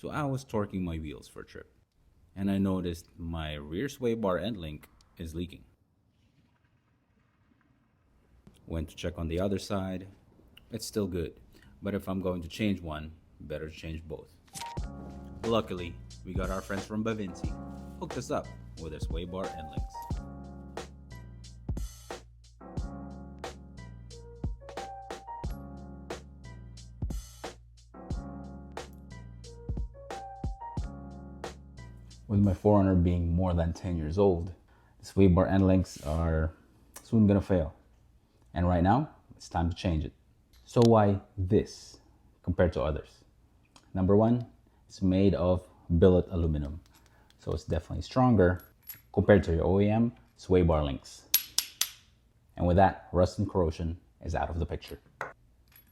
So I was torquing my wheels for a trip, and I noticed my rear sway bar end link is leaking. Went to check on the other side. It's still good, but if I'm going to change one, better change both. Luckily, we got our friends from Bevinsee hooked us up with their sway bar end links. With my 4Runner being more than 10 years old, the sway bar end links are soon gonna fail. And right now, it's time to change it. So why this compared to others? Number one, it's made of billet aluminum. So it's definitely stronger compared to your OEM sway bar links. And with that, rust and corrosion is out of the picture.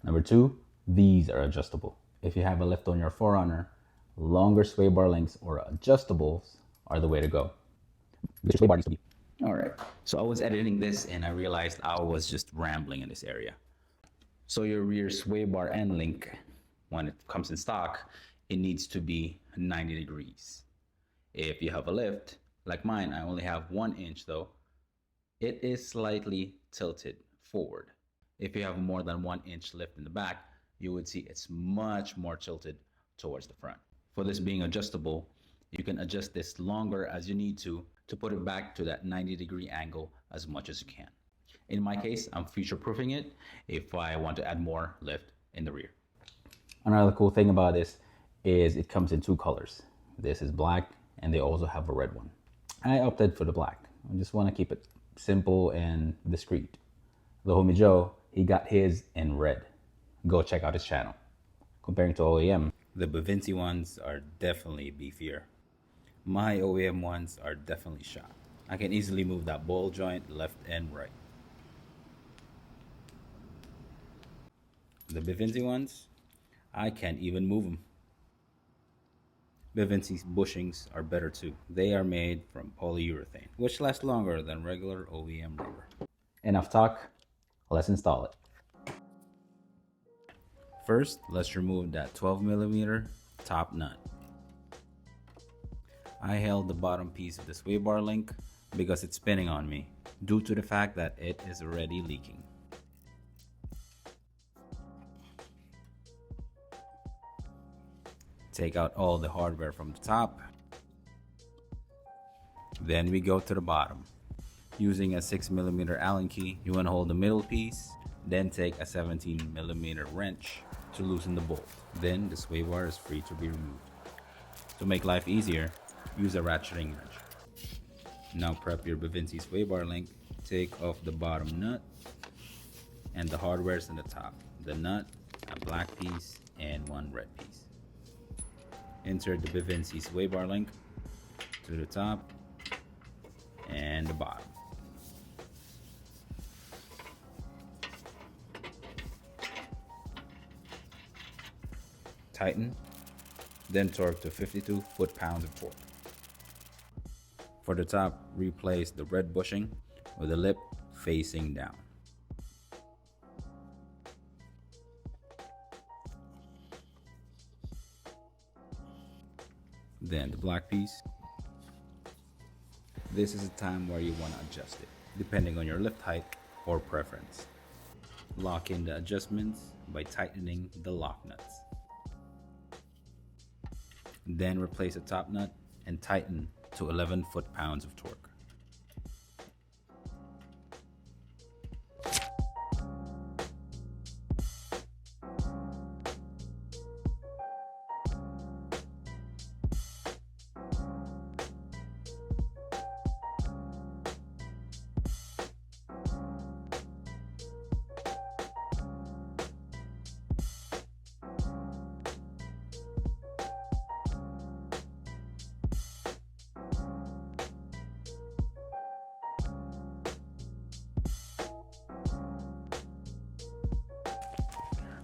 Number two, these are adjustable. If you have a lift on your 4Runner, longer sway bar links or adjustables are the way to go. All right, so I was editing this and I realized I was just rambling in this area. So your rear sway bar end link, when it comes in stock, it needs to be 90 degrees. If you have a lift, like mine, I only have 1 inch though, it is slightly tilted forward. If you have more than 1 inch lift in the back, you would see it's much more tilted towards the front. For this being adjustable, you can adjust this longer as you need to put it back to that 90-degree angle as much as you can. In my case, I'm future-proofing it if I want to add more lift in the rear. Another cool thing about this is it comes in 2 colors. This is black and they also have a red one. I opted for the black. I just want to keep it simple and discreet. The homie Joe, he got his in red. Go check out his channel. Comparing to OEM, the Bevinsee ones are definitely beefier. My OEM ones are definitely shot. I can easily move that ball joint left and right. The Bevinsee ones, I can't even move them. Bevinsee's bushings are better too. They are made from polyurethane, which lasts longer than regular OEM rubber. Enough talk, let's install it. First, let's remove that 12mm top nut. I held the bottom piece of the sway bar link because it's spinning on me due to the fact that it is already leaking. Take out all the hardware from the top. Then we go to the bottom. Using a 6mm Allen key, you want to hold the middle piece, then take a 17mm wrench to loosen the bolt. Then the sway bar is free to be removed. To make life easier, use a ratcheting wrench. Now prep your Bevinsee sway bar link. Take off the bottom nut and the hardware's in the top. The nut, a black piece, and 1 red piece. Insert the Bevinsee sway bar link to the top and the bottom. Tighten, then torque to 52 foot-pounds of torque. For the top, replace the red bushing with the lip facing down. Then the black piece. This is a time where you want to adjust it, depending on your lift height or preference. Lock in the adjustments by tightening the lock nuts. Then replace the top nut and tighten to 11 foot-pounds of torque.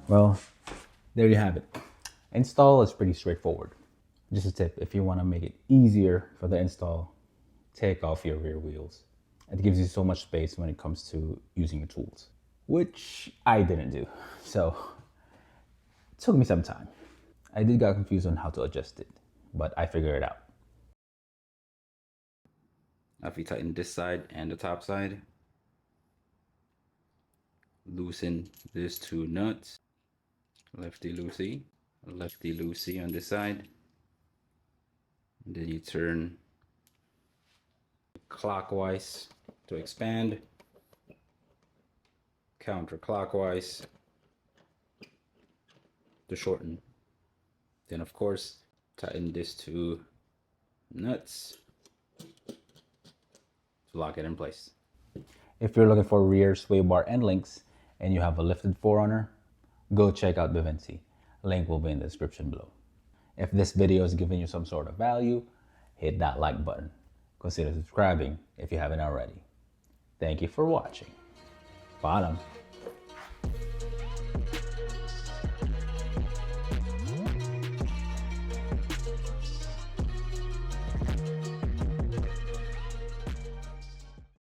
Well, there you have it. Install is pretty straightforward. Just a tip, if you want to make it easier for the install, take off your rear wheels. It gives you so much space when it comes to using your tools, which I didn't do. So it took me some time. I did get confused on how to adjust it, but I figured it out. After you tighten this side and the top side, loosen these two nuts, lefty-loosey on this side. And then you turn clockwise to expand, counterclockwise to shorten. Then of course, tighten these two nuts to lock it in place. If you're looking for rear sway bar end links and you have a lifted 4Runner, go check out Bevinsee. Link will be in the description below. If this video is giving you some sort of value, hit that like button. Consider subscribing if you haven't already. Thank you for watching. Bottom.